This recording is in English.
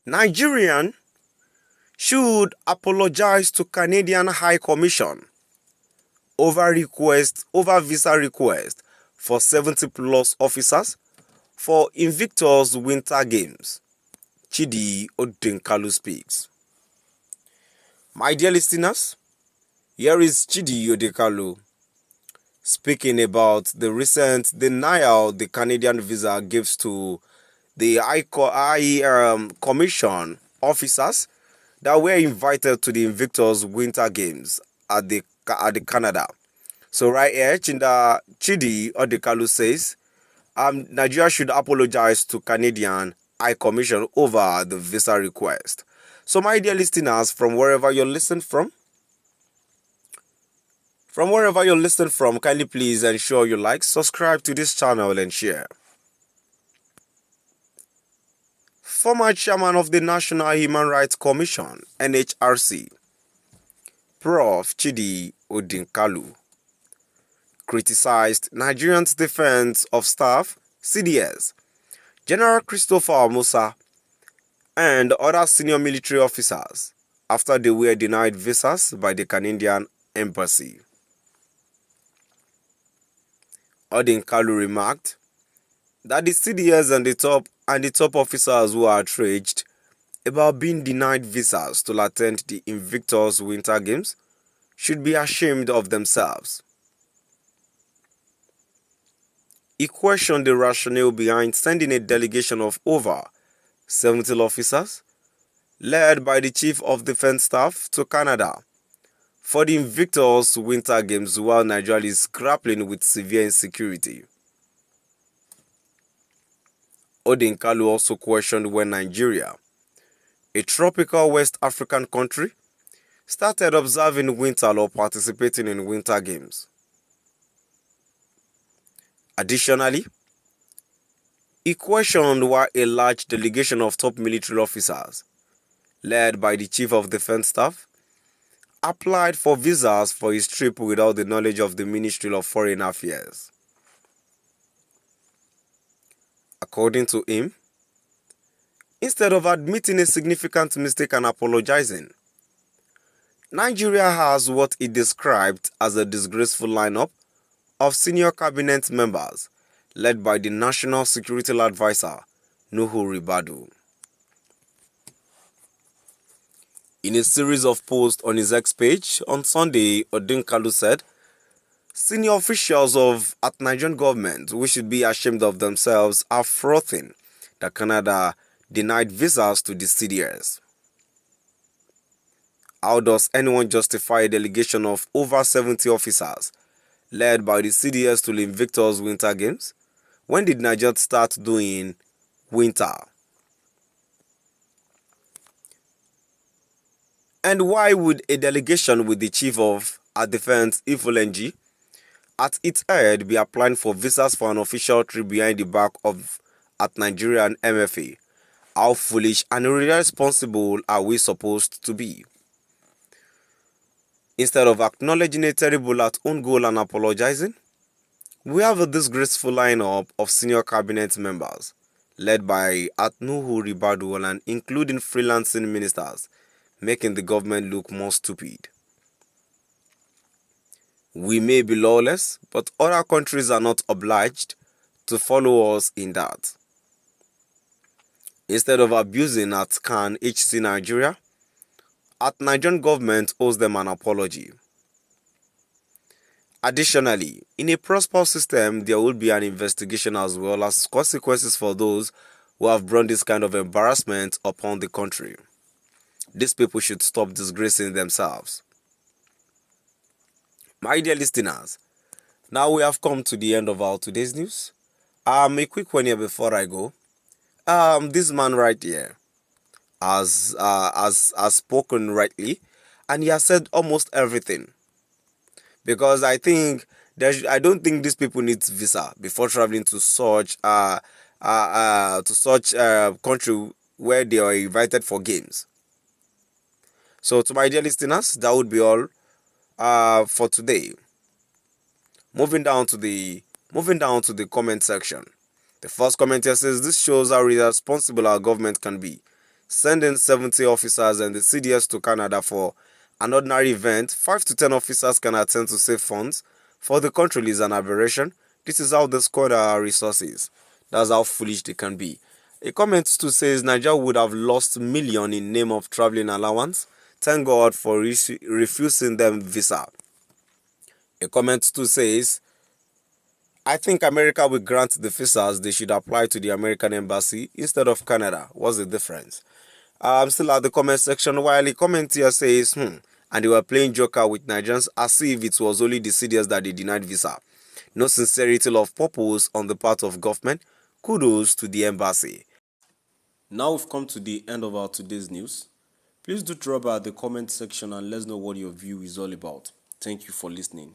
Nigerian should apologize to Canadian High Commission over visa request for 70 plus officers for Invictus Winter Games. Chidi Odinkalu speaks. My dear listeners, here is Chidi Odinkalu speaking about the recent denial the Canadian visa gives to the High Commission officers that were invited to the Invictus Winter Games at the Canada. So right here, Chidi Odinkalu says, Nigeria should apologize to Canadian High Commission over the visa request. So my dear listeners, from wherever you're listening from, kindly please ensure you like, subscribe to this channel and share. Former chairman of the National Human Rights Commission, NHRC, Prof. Chidi Odinkalu, criticized Nigeria's Defense of Staff, CDS, General Christopher Musa, and other senior military officers after they were denied visas by the Canadian Embassy. Odinkalu remarked that the CDS and the top officers who are outraged about being denied visas to attend the Invictus Winter Games should be ashamed of themselves. He questioned the rationale behind sending a delegation of over 70 officers, led by the Chief of Defense Staff, to Canada for the Invictus Winter Games while Nigeria is grappling with severe insecurity. Odinkalu also questioned when Nigeria, a tropical West African country, started observing winter or participating in winter games. Additionally, he questioned why a large delegation of top military officers, led by the Chief of Defense Staff, applied for visas for his trip without the knowledge of the Ministry of Foreign Affairs. According to him, instead of admitting a significant mistake and apologizing, Nigeria has what he described as a disgraceful lineup of senior cabinet members led by the National Security Advisor, Nuhu Ribadu. In a series of posts on his X page on Sunday, Odinkalu said, senior officials at Nigerian government who should be ashamed of themselves are frothing that Canada denied visas to the CDS. How does anyone justify a delegation of over 70 officers led by the CDS to the Invictus Winter Games? When did Nigeria start doing winter? And why would a delegation with the Chief of Defense, Ifulenji, at its head be applying for visas for an official trip behind the back of at Nigeria and MFA? How foolish and irresponsible are we supposed to be? Instead of acknowledging a terrible at own goal and apologizing, we have a disgraceful lineup of senior cabinet members, led by Nuhu Ribadu and including freelancing ministers, making the government look more stupid. We may be lawless, but other countries are not obliged to follow us in that. Instead of abusing at Can HC Nigeria, at Nigerian government owes them an apology. Additionally, in a prosperous system, there will be an investigation as well as consequences for those who have brought this kind of embarrassment upon the country. These people should stop disgracing themselves. My dear listeners, now we have come to the end of our today's news. A quick one here before I go. This man right here has spoken rightly, and he has said almost everything. Because I don't think these people need visa before traveling to such country where they are invited for games. So to my dear listeners, that would be all for today. Moving down to the comment section. The first comment here says, this shows how irresponsible our government can be. sending 70 officers and the CDS to Canada for an ordinary event. 5 to 10 officers can attend to save funds for the country is an aberration. This is how they squander our resources. That's how foolish they can be. A comment too says Nigeria would have lost millions in name of traveling allowance. Thank God for refusing them visa. A comment too says, I think America will grant the visas they should apply to the American embassy instead of Canada. What's the difference? I'm still at the comment section while a comment here says, and they were playing joker with Nigerians as if it was only the CDS that they denied visa. No sincerity of purpose on the part of government. Kudos to the embassy. Now we've come to the end of our today's news. Please do drop by the comment section and let us know what your view is all about. Thank you for listening.